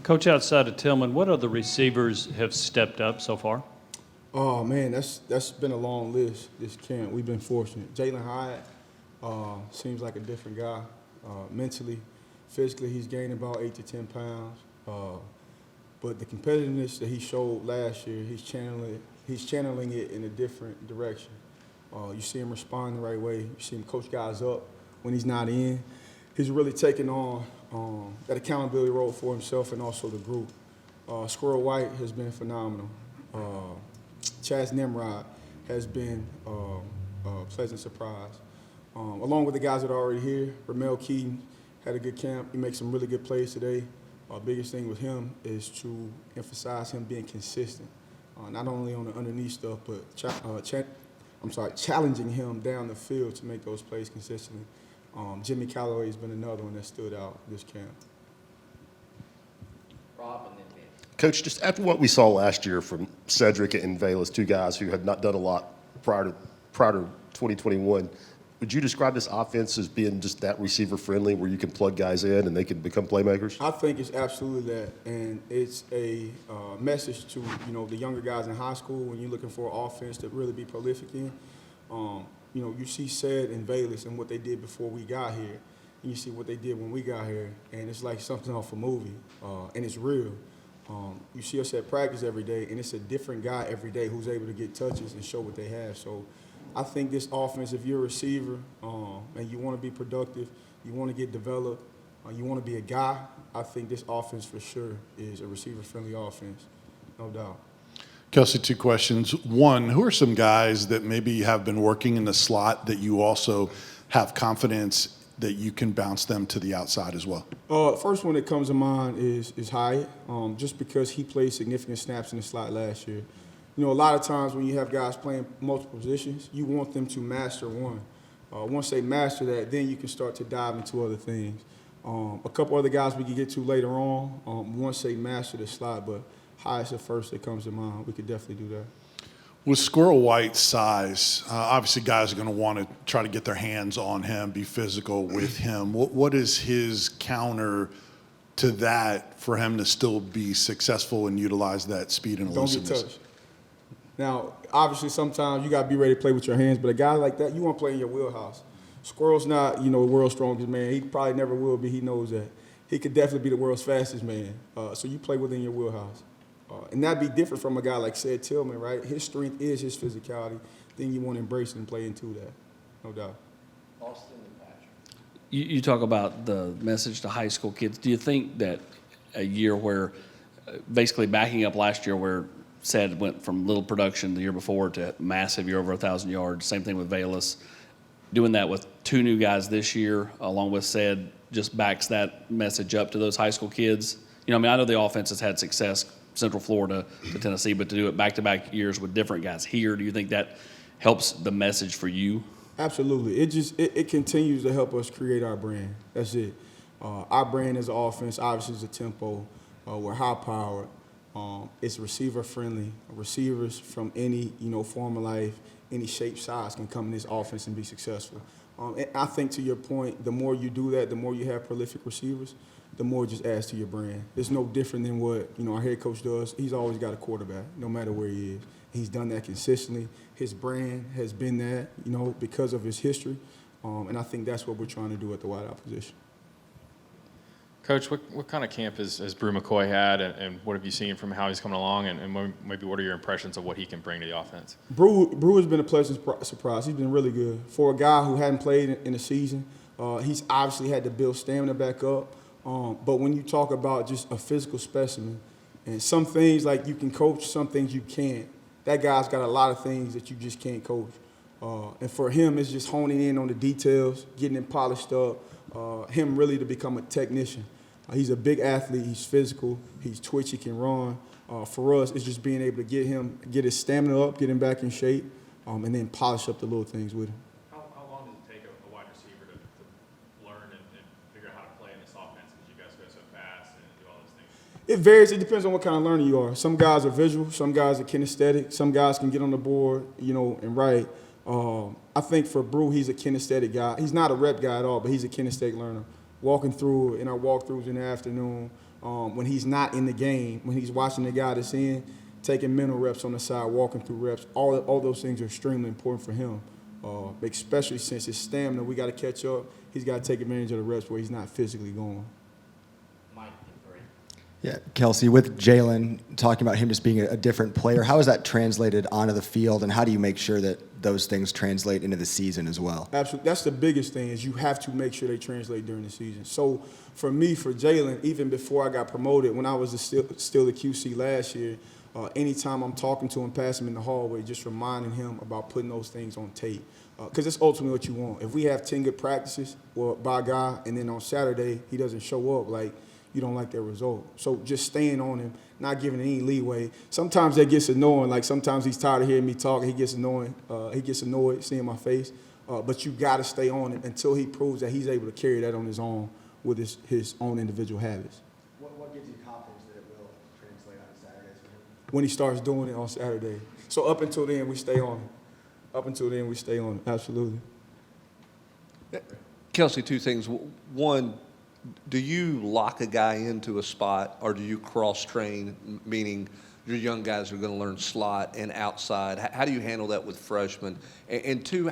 Coach, outside of Tillman, what other receivers have stepped up so far? Oh man, that's been a long list this camp. We've been fortunate. Jalin Hyatt seems like a different guy. Mentally, physically, he's gained about 8 to 10 pounds. But the competitiveness that he showed last year, he's channeling it in a different direction. You see him respond the right way. You see him coach guys up when he's not in. He's really taken on that accountability role for himself and also the group. Squirrel White has been phenomenal. Chaz Nimrod has been a pleasant surprise. Along with the guys that are already here, Merrill Keaton had a good camp. He makes some really good plays today. Biggest thing with him is to emphasize him being consistent, not only on the underneath stuff, but challenging him down the field to make those plays consistently. Jimmy Callaway has been another one that stood out this camp. Rob and then Ben. Coach, just after what we saw last year from Cedric and Velas, two guys who had not done a lot prior to 2021, would you describe this offense as being just that receiver-friendly where you can plug guys in and they can become playmakers? I think it's absolutely that, and it's a message to the younger guys in high school when you're looking for an offense to really be prolific in. You see Ced and Velas and what they did before we got here, and you see what they did when we got here, and it's like something off a movie, and it's real. You see us at practice every day, and it's a different guy every day who's able to get touches and show what they have. So I think this offense, if you're a receiver and you want to be productive, you want to get developed, you want to be a guy, I think this offense for sure is a receiver-friendly offense, no doubt. Kelsey, two questions. One, who are some guys that maybe have been working in the slot that you also have confidence that you can bounce them to the outside as well? First one that comes to mind is Hyatt, just because he played significant snaps in the slot last year. A lot of times when you have guys playing multiple positions, you want them to master one. Once they master that, then you can start to dive into other things. A couple other guys we can get to later on once they master the slot, but Hyatt's the first that comes to mind. We could definitely do that. With Squirrel White's size, obviously guys are going to want to try to get their hands on him, be physical with him. What is his counter to that for him to still be successful and utilize that speed and elusiveness? Don't get touched. Now, obviously, sometimes you got to be ready to play with your hands, but a guy like that, you want to play in your wheelhouse. Squirrel's not, the world's strongest man. He probably never will be. He knows that. He could definitely be the world's fastest man. So you play within your wheelhouse. And that'd be different from a guy like Cedric Tillman, right? His strength is his physicality. Then you want to embrace it and play into that, no doubt. Austin and Patrick. You talk about the message to high school kids. Do you think that a year where, basically backing up last year where Ced went from little production the year before to massive year over 1,000 yards, same thing with Velas, doing that with two new guys this year along with Ced just backs that message up to those high school kids? I know the offense has had success Central Florida to Tennessee, but to do it back-to-back years with different guys here, do you think that helps the message for you? Absolutely. It continues to help us create our brand. That's it. Our brand as an offense, obviously, is a tempo. We're high-powered. It's receiver-friendly. Receivers from any, form of life, any shape, size can come in this offense and be successful. And I think to your point, the more you do that, the more you have prolific receivers, the more it just adds to your brand. It's no different than what our head coach does. He's always got a quarterback, no matter where he is. He's done that consistently. His brand has been that, because of his history. And I think that's what we're trying to do at the wideout position. Coach, what kind of camp has Bru McCoy had, and what have you seen from how he's coming along, and maybe what are your impressions of what he can bring to the offense? Bru has been a pleasant surprise. He's been really good. For a guy who hadn't played in the season, he's obviously had to build stamina back up. But when you talk about just a physical specimen, and some things like you can coach, some things you can't, that guy's got a lot of things that you just can't coach. And for him, it's just honing in on the details, getting it polished up, him really to become a technician. He's a big athlete. He's physical. He's twitchy, can run. For us, it's just being able to get his stamina up, get him back in shape, and then polish up the little things with him. How long does it take a wide receiver to learn and figure out how to play in this offense, because you guys go so fast and do all those things? It varies. It depends on what kind of learner you are. Some guys are visual. Some guys are kinesthetic. Some guys can get on the board, and write. I think for Bru, he's a kinesthetic guy. He's not a rep guy at all, but he's a kinesthetic learner. Walking through in our walkthroughs in the afternoon, when he's not in the game, when he's watching the guy that's in, taking mental reps on the side, walking through reps, all those things are extremely important for him, especially since his stamina, we got to catch up. He's got to take advantage of the reps where he's not physically going. Mike and Brent. Yeah, Kelsey, with Jalin, talking about him just being a different player, how is that translated onto the field, and how do you make sure that those things translate into the season as well? Absolutely. That's the biggest thing is you have to make sure they translate during the season. So for me, for Jalin, even before I got promoted, when I was still the QC last year, anytime I'm talking to him, passing him in the hallway, just reminding him about putting those things on tape. Because it's ultimately what you want. If we have 10 good practices by a guy and then on Saturday he doesn't show up, like, you don't like that result. So just staying on him, not giving any leeway. Sometimes that gets annoying. Like sometimes he's tired of hearing me talk. He gets annoyed seeing my face. But you got to stay on him until he proves that he's able to carry that on his own with his own individual habits. What gives you confidence that it will translate on Saturdays for him? When he starts doing it on Saturday. So up until then, we stay on him. Up until then, we stay on him. Absolutely. Kelsey, two things. One, do you lock a guy into a spot, or do you cross-train, meaning your young guys are going to learn slot and outside? How do you handle that with freshmen? And two,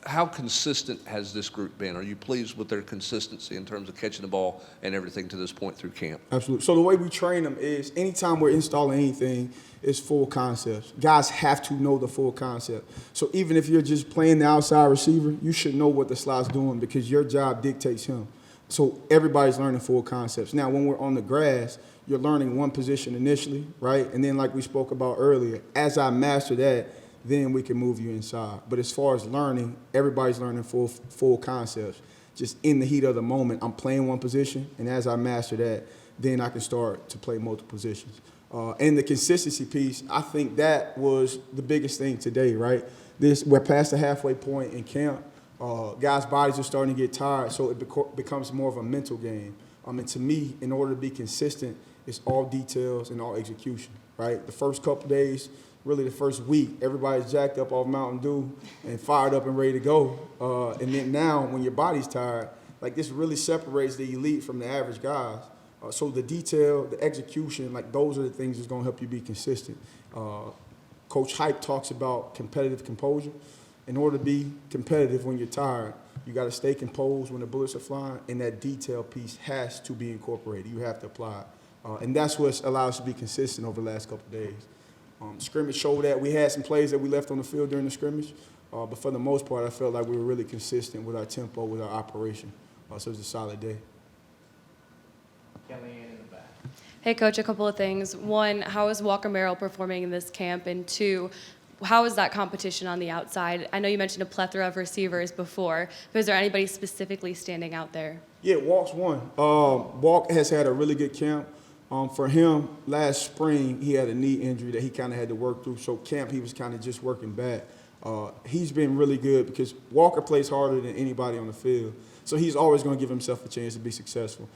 how consistent has this group been? Are you pleased with their consistency in terms of catching the ball and everything to this point through camp? Absolutely. So the way we train them is anytime we're installing anything, it's full concepts. Guys have to know the full concept. So even if you're just playing the outside receiver, you should know what the slot's doing because your job dictates him. So everybody's learning full concepts. Now, when we're on the grass, you're learning one position initially, right? And then like we spoke about earlier, as I master that, then we can move you inside. But as far as learning, everybody's learning full concepts. Just in the heat of the moment, I'm playing one position, and as I master that, then I can start to play multiple positions. And the consistency piece, I think that was the biggest thing today, right? We're past the halfway point in camp. Guys' bodies are starting to get tired, so it becomes more of a mental game. And to me, in order to be consistent, it's all details and all execution, right? The first couple days, really the first week, everybody's jacked up off Mountain Dew and fired up and ready to go. And then now, when your body's tired, like this really separates the elite from the average guys. So the detail, the execution, like those are the things that's going to help you be consistent. Coach Hype talks about competitive composure. In order to be competitive when you're tired, you got to stay composed when the bullets are flying, and that detail piece has to be incorporated. You have to apply it. And that's what allows us to be consistent over the last couple of days. Scrimmage showed that. We had some plays that we left on the field during the scrimmage, but for the most part, I felt like we were really consistent with our tempo, with our operation. So it was a solid day. Kellyanne in the back. Hey, Coach, a couple of things. One, how is Walker Merrill performing in this camp? And two, how is that competition on the outside? I know you mentioned a plethora of receivers before, but is there anybody specifically standing out there? Yeah, Walk's one. Walk has had a really good camp. For him, last spring, he had a knee injury that he kind of had to work through. So camp, he was kind of just working back. He's been really good because Walker plays harder than anybody on the field. So he's always going to give himself a chance to be successful.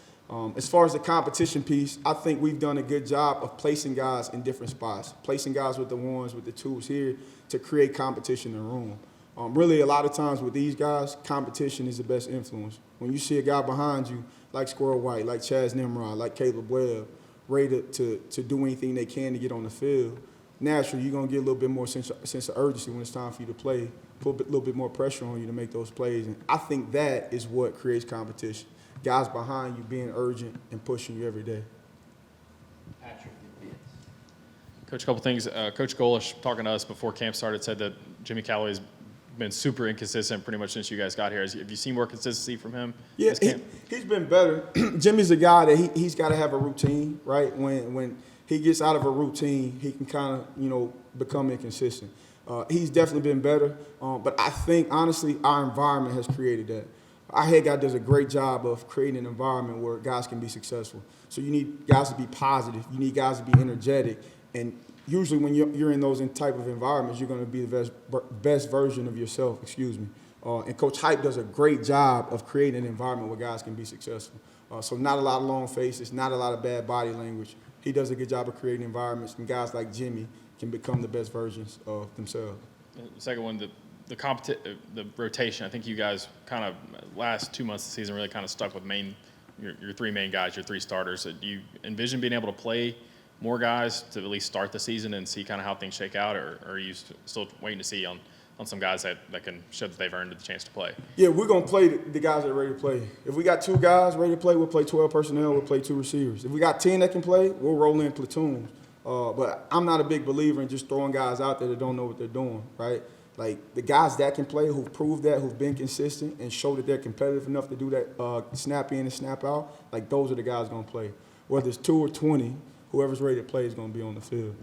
As far as the competition piece, I think we've done a good job of placing guys in different spots, placing guys with the ones, with the twos here to create competition in the room. Really, a lot of times with these guys, competition is the best influence. When you see a guy behind you, like Squirrel White, like Chaz Nimrod, like Caleb Webb, ready to do anything they can to get on the field, naturally, you're going to get a little bit more sense of urgency when it's time for you to play, put a little bit more pressure on you to make those plays. And I think that is what creates competition. Guys behind you being urgent and pushing you every day. Patrick and Vince. Coach, a couple things. Coach Golish, talking to us before camp started, said that Jimmy Callaway's been super inconsistent pretty much since you guys got here. Have you seen more consistency from him? Yeah, this camp? he's been better. Jimmy's a guy that he's got to have a routine, right? When he gets out of a routine, he can kind of, become inconsistent. He's definitely been better, but I think, honestly, our environment has created that. Our head guy does a great job of creating an environment where guys can be successful. So you need guys to be positive. You need guys to be energetic. And usually when you're in those type of environments, you're going to be the best version of yourself, and Coach Hype does a great job of creating an environment where guys can be successful. So not a lot of long faces, not a lot of bad body language. He does a good job of creating environments, and guys like Jimmy can become the best versions of themselves. The second one, the rotation. I think you guys kind of last 2 months of the season really kind of stuck with main your three main guys, your three starters. Do you envision being able to play more guys to at least start the season and see kind of how things shake out, or are you still waiting to see on some guys that can show that they've earned the chance to play? Yeah, we're going to play the guys that are ready to play. If we got 2 guys ready to play, we'll play 12 personnel, we'll play 2 receivers. If we got 10 that can play, we'll roll in platoons. But I'm not a big believer in just throwing guys out there that don't know what they're doing, right? Like, the guys that can play, who've proved that, who've been consistent and show that they're competitive enough to do that snap in and snap out, like, those are the guys going to play. Whether it's 2 or 20, whoever's ready to play is going to be on the field.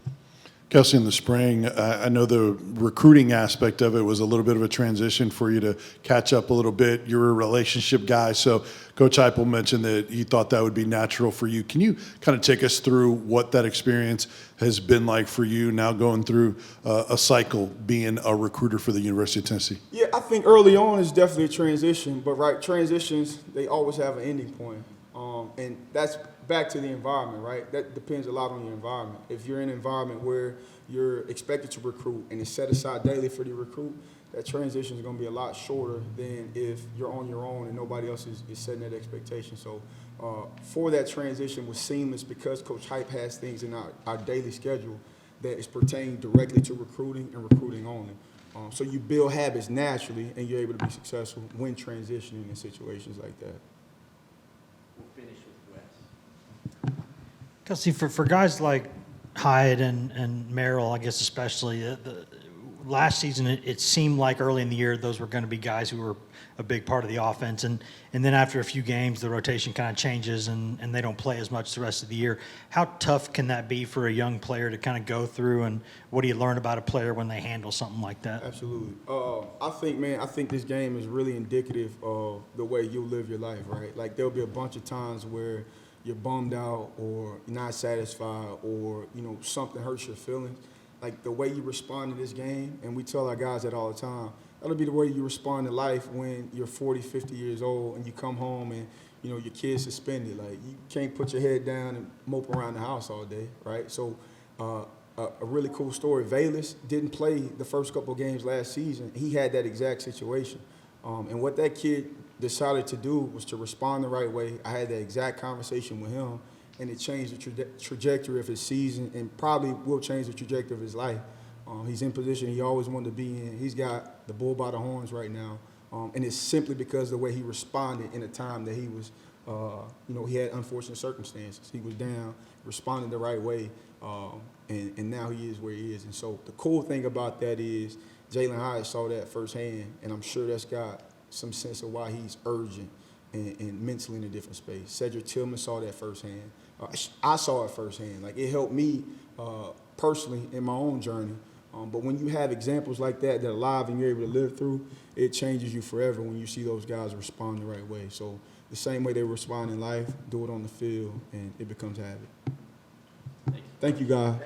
Kelsey, in the spring, I know the recruiting aspect of it was a little bit of a transition for you to catch up a little bit. You're a relationship guy, so Coach Heupel mentioned that he thought that would be natural for you. Can you kind of take us through what that experience has been like for you now going through a cycle being a recruiter for the University of Tennessee? Yeah, I think early on is definitely a transition, but right, transitions, they always have an ending point. And that's back to the environment, right? That depends a lot on your environment. If you're in an environment where you're expected to recruit and it's set aside daily for the recruit, that transition is going to be a lot shorter than if you're on your own and nobody else is setting that expectation. So for that transition was seamless because Coach Hype has things in our daily schedule that is pertaining directly to recruiting and recruiting only. So you build habits naturally and you're able to be successful when transitioning in situations like that. We'll finish with Wes. Kelsey, for guys like Hyatt and Merrill, I guess especially, the last season it seemed like early in the year those were going to be guys who were a big part of the offense. And then after a few games, the rotation kind of changes and they don't play as much the rest of the year. How tough can that be for a young player to kind of go through, and what do you learn about a player when they handle something like that? Absolutely. I think this game is really indicative of the way you live your life, right? Like there'll be a bunch of times where you're bummed out or you're not satisfied or, something hurts your feelings. Like the way you respond to this game, and we tell our guys that all the time, that'll be the way you respond to life when you're 40, 50 years old and you come home and, your kid's suspended. Like you can't put your head down and mope around the house all day, right? So a really cool story. Velas didn't play the first couple of games last season. He had that exact situation. And what that kid decided to do was to respond the right way. I had that exact conversation with him, and it changed the trajectory of his season and probably will change the trajectory of his life. He's in position he always wanted to be in. He's got the bull by the horns right now. And it's simply because of the way he responded in a time that he was, he had unfortunate circumstances. He was down, responded the right way, and now he is where he is. And so the cool thing about that is Jalin Hyatt saw that firsthand, and I'm sure that's got some sense of why he's urgent and mentally in a different space. Cedric Tillman saw that firsthand. I saw it firsthand. Like, it helped me personally in my own journey. But when you have examples like that are live and you're able to live through, it changes you forever when you see those guys respond the right way. So the same way they respond in life, do it on the field, and it becomes habit. Thank you, guys.